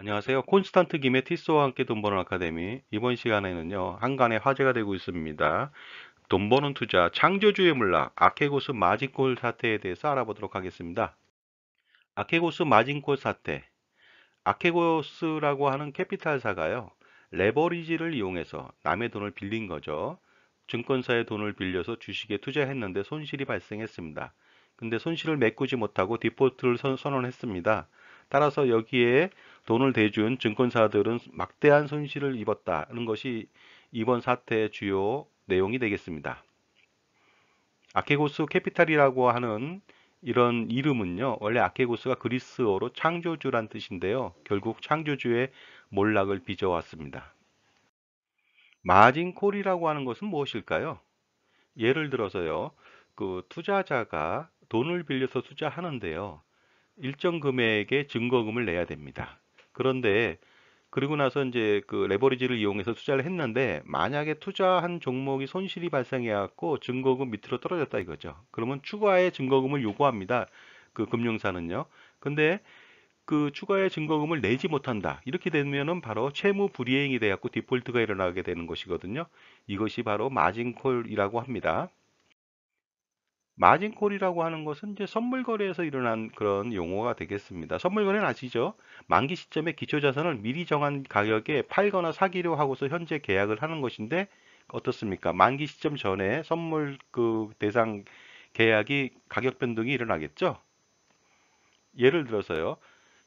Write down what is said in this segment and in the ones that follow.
안녕하세요. 콘스탄트 김의 티스와 함께 돈 버는 아카데미. 이번 시간에는요, 한간에 화제가 되고 있습니다. 돈 버는 투자, 창조주의 문락, 아케고스 마진콜 사태에 대해서 알아보도록 하겠습니다. 아케고스 마진콜 사태. 아케고스라고 하는 캐피탈사가요, 레버리지를 이용해서 남의 돈을 빌린 거죠. 증권사의 돈을 빌려서 주식에 투자했는데 손실이 발생했습니다. 근데 손실을 메꾸지 못하고 디폴트를 선언했습니다. 따라서 여기에 돈을 대준 증권사들은 막대한 손실을 입었다는 것이 이번 사태의 주요 내용이 되겠습니다. 아케고스 캐피탈이라고 하는 이런 이름은요, 원래 아케고스가 그리스어로 창조주란 뜻인데요, 결국 창조주의 몰락을 빚어왔습니다. 마진콜이라고 하는 것은 무엇일까요? 예를 들어서요, 그 투자자가 돈을 빌려서 투자하는데요, 일정 금액의 증거금을 내야 됩니다. 그런데 그리고 나서 이제 그 레버리지를 이용해서 투자를 했는데, 만약에 투자한 종목이 손실이 발생해 갖고 증거금 밑으로 떨어졌다 이거죠. 그러면 추가의 증거금을 요구합니다. 그 금융사는요. 근데 그 추가의 증거금을 내지 못한다. 이렇게 되면은 바로 채무 불이행이 돼 갖고 디폴트가 일어나게 되는 것이거든요. 이것이 바로 마진콜이라고 합니다. 마진콜이라고 하는 것은 이제 선물 거래에서 일어난 그런 용어가 되겠습니다. 선물 거래는 아시죠? 만기 시점에 기초 자산을 미리 정한 가격에 팔거나 사기로 하고서 현재 계약을 하는 것인데 어떻습니까? 만기 시점 전에 선물 그 대상 계약이 가격 변동이 일어나겠죠? 예를 들어서요.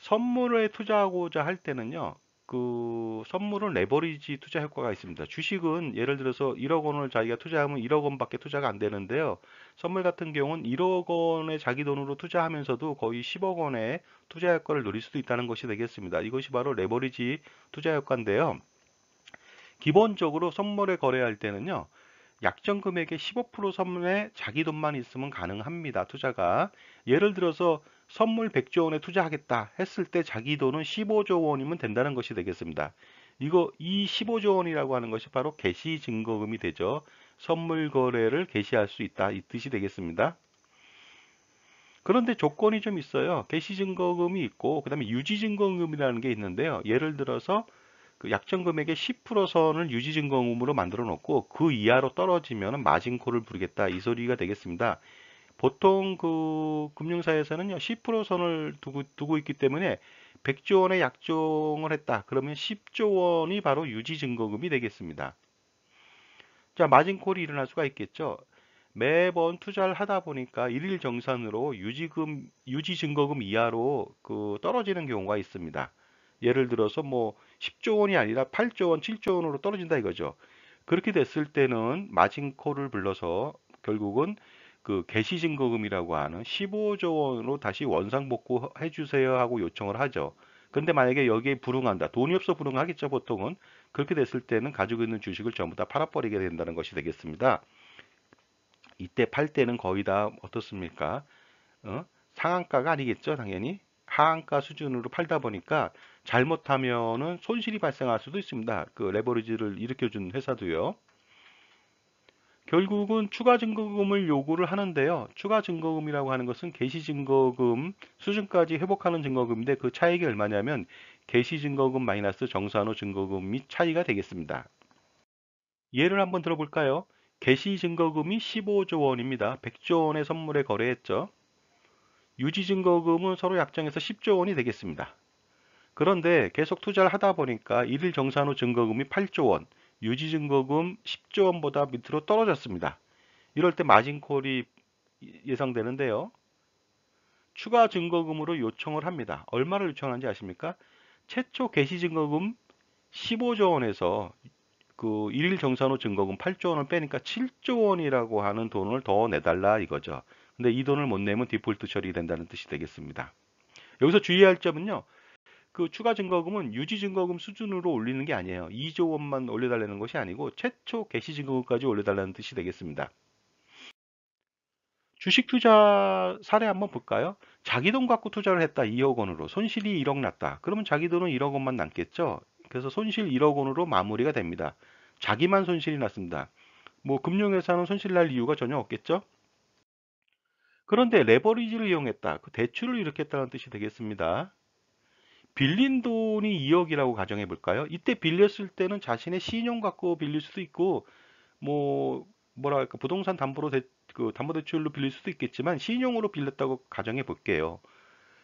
선물에 투자하고자 할 때는요. 그 선물은 레버리지 투자 효과가 있습니다. 주식은 예를 들어서 1억 원을 자기가 투자하면 1억 원밖에 투자가 안 되는데요. 선물 같은 경우는 1억 원의 자기 돈으로 투자하면서도 거의 10억 원의 투자 효과를 누릴 수도 있다는 것이 되겠습니다. 이것이 바로 레버리지 투자 효과인데요. 기본적으로 선물에 거래할 때는요. 약정 금액의 15% 선물에 자기 돈만 있으면 가능합니다. 투자가. 예를 들어서 선물 100조 원에 투자하겠다 했을 때 자기 돈은 15조 원이면 된다는 것이 되겠습니다. 이 15조 원이라고 하는 것이 바로 개시 증거금이 되죠. 선물 거래를 개시할 수 있다 이 뜻이 되겠습니다. 그런데 조건이 좀 있어요. 개시 증거금이 있고 그다음에 유지 증거금이라는 게 있는데요. 예를 들어서 그 약정 금액의 10% 선을 유지 증거금으로 만들어 놓고 그 이하로 떨어지면 마진콜을 부르겠다 이 소리가 되겠습니다. 보통 그 금융사에서는요 10% 선을 두고 있기 때문에 100조 원의 약정을 했다. 그러면 10조 원이 바로 유지 증거금이 되겠습니다. 자, 마진콜이 일어날 수가 있겠죠. 매번 투자를 하다 보니까 일일 정산으로 유지 증거금 이하로 그 떨어지는 경우가 있습니다. 예를 들어서 뭐 10조 원이 아니라 8조 원, 7조 원으로 떨어진다 이거죠. 그렇게 됐을 때는 마진콜을 불러서 결국은 그 개시증거금이라고 하는 15조 원으로 다시 원상복구해 주세요 하고 요청을 하죠. 근데 만약에 여기에 불응한다. 돈이 없어 불응하겠죠, 보통은. 그렇게 됐을 때는 가지고 있는 주식을 전부 다 팔아버리게 된다는 것이 되겠습니다. 이때 팔 때는 거의 다 어떻습니까? 상한가가 아니겠죠, 당연히. 하한가 수준으로 팔다 보니까 잘못하면은 손실이 발생할 수도 있습니다. 그 레버리지를 일으켜준 회사도요. 결국은 추가 증거금을 요구를 하는데요. 추가 증거금이라고 하는 것은 개시 증거금 수준까지 회복하는 증거금인데 그 차익이 얼마냐면 개시 증거금 마이너스 정산후 증거금이 차이가 되겠습니다. 예를 한번 들어볼까요? 개시 증거금이 15조 원입니다. 100조 원의 선물에 거래했죠. 유지 증거금은 서로 약정해서 10조 원이 되겠습니다. 그런데 계속 투자를 하다 보니까 일일 정산 후 증거금이 8조 원, 유지 증거금 10조 원보다 밑으로 떨어졌습니다. 이럴 때 마진콜이 예상되는데요. 추가 증거금으로 요청을 합니다. 얼마를 요청하는지 아십니까? 최초 개시 증거금 15조 원에서 그 일일 정산 후 증거금 8조 원을 빼니까 7조 원이라고 하는 돈을 더 내달라 이거죠. 근데 이 돈을 못 내면 디폴트 처리된다는 뜻이 되겠습니다. 여기서 주의할 점은요. 그 추가 증거금은 유지 증거금 수준으로 올리는 게 아니에요. 2조 원만 올려달라는 것이 아니고 최초 개시 증거금까지 올려달라는 뜻이 되겠습니다. 주식 투자 사례 한번 볼까요? 자기 돈 갖고 투자를 했다. 2억 원으로. 손실이 1억 났다. 그러면 자기 돈은 1억 원만 남겠죠? 그래서 손실 1억 원으로 마무리가 됩니다. 자기만 손실이 났습니다. 뭐 금융회사는 손실 날 이유가 전혀 없겠죠? 그런데 레버리지를 이용했다. 그 대출을 일으켰다는 뜻이 되겠습니다. 빌린 돈이 2억이라고 가정해 볼까요? 이때 빌렸을 때는 자신의 신용 갖고 빌릴 수도 있고, 뭐 뭐랄까 부동산 그 담보대출로 빌릴 수도 있겠지만 신용으로 빌렸다고 가정해 볼게요.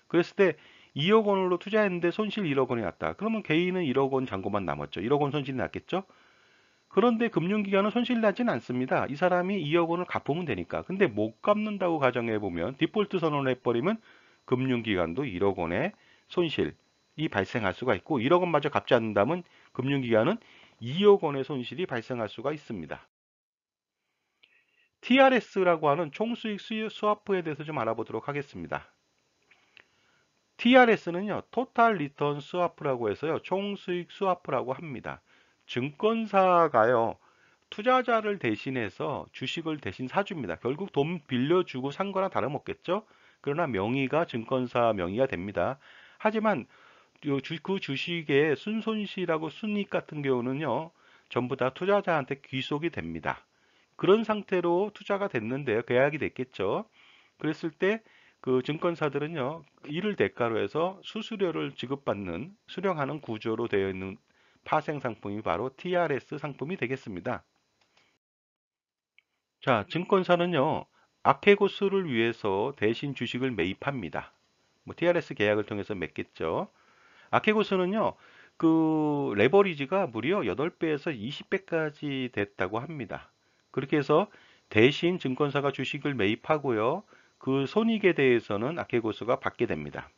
그랬을 때 2억 원으로 투자했는데 손실 1억 원이 났다. 그러면 개인은 1억 원 잔고만 남았죠. 1억 원 손실이 났겠죠? 그런데 금융기관은 손실 나진 않습니다. 이 사람이 2억 원을 갚으면 되니까. 근데 못 갚는다고 가정해 보면 디폴트 선언을 해버리면 금융기관도 1억 원의 손실이 발생할 수가 있고 1억 원마저 갚지 않는다면 금융기관은 2억 원의 손실이 발생할 수가 있습니다. TRS라고 하는 총수익 스와프에 대해서 좀 알아보도록 하겠습니다. TRS는요, 토탈 리턴 스와프라고 해서요, 총수익 스와프라고 합니다. 증권사가요, 투자자를 대신해서 주식을 대신 사줍니다. 결국 돈 빌려주고 산 거나 다름없겠죠? 그러나 명의가 증권사 명의가 됩니다. 하지만 그 주식의 순손실하고 순이익 같은 경우는요, 전부 다 투자자한테 귀속이 됩니다. 그런 상태로 투자가 됐는데요. 계약이 됐겠죠. 그랬을 때 그 증권사들은요, 이를 대가로 해서 수수료를 지급받는, 수령하는 구조로 되어 있는 파생 상품이 바로 TRS 상품이 되겠습니다. 자, 증권사는요, 아케고스를 위해서 대신 주식을 매입합니다. 뭐 TRS 계약을 통해서 맺겠죠. 아케고스는요, 그 레버리지가 무려 8배에서 20배까지 됐다고 합니다. 그렇게 해서 대신 증권사가 주식을 매입하고요. 그 손익에 대해서는 아케고스가 받게 됩니다.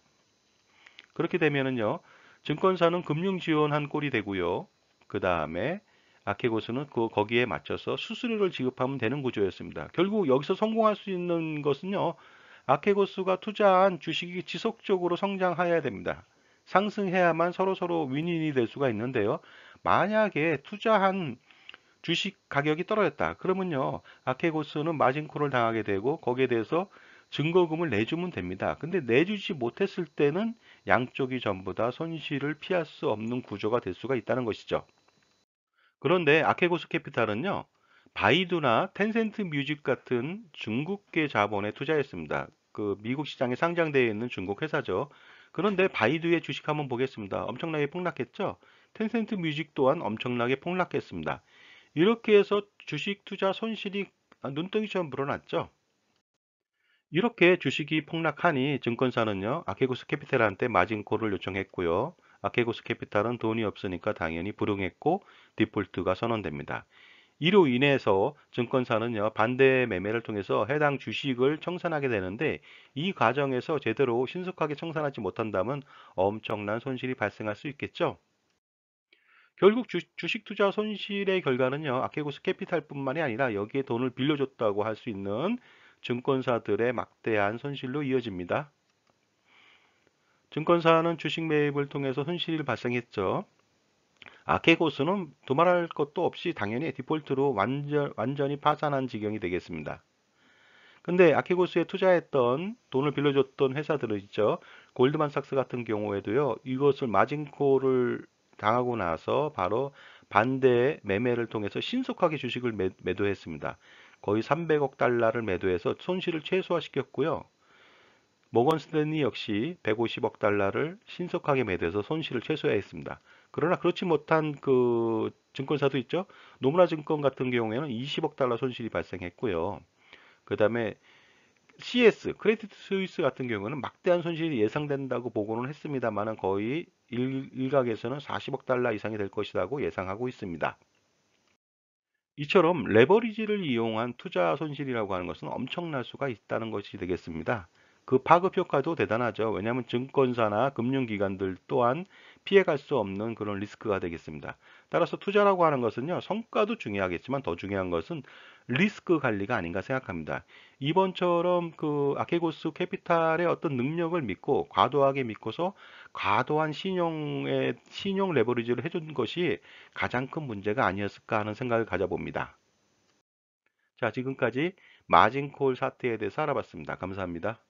그렇게 되면은요, 증권사는 금융 지원한 꼴이 되고요. 그 다음에 아케고스는 거기에 맞춰서 수수료를 지급하면 되는 구조였습니다. 결국 여기서 성공할 수 있는 것은요, 아케고스가 투자한 주식이 지속적으로 성장해야 됩니다. 상승해야만 서로서로 윈윈이 될 수가 있는데요. 만약에 투자한 주식 가격이 떨어졌다. 그러면요, 아케고스는 마진콜을 당하게 되고 거기에 대해서 증거금을 내주면 됩니다. 근데 내주지 못했을 때는 양쪽이 전부 다 손실을 피할 수 없는 구조가 될 수가 있다는 것이죠. 그런데 아케고스 캐피탈은요, 바이두나 텐센트 뮤직 같은 중국계 자본에 투자했습니다. 그 미국 시장에 상장되어 있는 중국 회사죠. 그런데 바이두의 주식 한번 보겠습니다. 엄청나게 폭락했죠? 텐센트 뮤직 또한 엄청나게 폭락했습니다. 이렇게 해서 주식 투자 손실이 눈덩이처럼 불어났죠. 이렇게 주식이 폭락하니 증권사는요, 아케고스 캐피탈한테 마진콜을 요청했고요. 아케고스 캐피탈은 돈이 없으니까 당연히 불응했고 디폴트가 선언됩니다. 이로 인해서 증권사는요, 반대 매매를 통해서 해당 주식을 청산하게 되는데 이 과정에서 제대로 신속하게 청산하지 못한다면 엄청난 손실이 발생할 수 있겠죠. 결국 주식 투자 손실의 결과는요, 아케고스 캐피탈뿐만이 아니라 여기에 돈을 빌려줬다고 할 수 있는 증권사들의 막대한 손실로 이어집니다. 증권사는 주식 매입을 통해서 손실이 발생했죠. 아케고스는 두말할 것도 없이 당연히 디폴트로 완전히 파산한 지경이 되겠습니다. 근데 아케고스에 투자했던 돈을 빌려줬던 회사들은 있죠. 골드만삭스 같은 경우에도요. 이것을 마진콜을 당하고 나서 바로 반대 매매를 통해서 신속하게 주식을 매도했습니다. 거의 300억 달러를 매도해서 손실을 최소화시켰고요. 모건 스탠리 역시 150억 달러를 신속하게 매도해서 손실을 최소화했습니다. 그러나 그렇지 못한 그 증권사도 있죠. 노무라 증권 같은 경우에는 20억 달러 손실이 발생했고요. 그 다음에 CS, 크레디트 스위스 같은 경우는 막대한 손실이 예상된다고 보고는 했습니다만은 거의 일각에서는 40억 달러 이상이 될 것이라고 예상하고 있습니다. 이처럼 레버리지를 이용한 투자 손실이라고 하는 것은 엄청날 수가 있다는 것이 되겠습니다. 그 파급 효과도 대단하죠. 왜냐하면 증권사나 금융기관들 또한 피해갈 수 없는 그런 리스크가 되겠습니다. 따라서 투자라고 하는 것은요, 성과도 중요하겠지만 더 중요한 것은 리스크 관리가 아닌가 생각합니다. 이번처럼 그 아케고스 캐피탈의 어떤 능력을 믿고 과도하게 믿고서 과도한 신용 레버리지를 해준 것이 가장 큰 문제가 아니었을까 하는 생각을 가져봅니다. 자, 지금까지 마진콜 사태에 대해서 알아봤습니다. 감사합니다.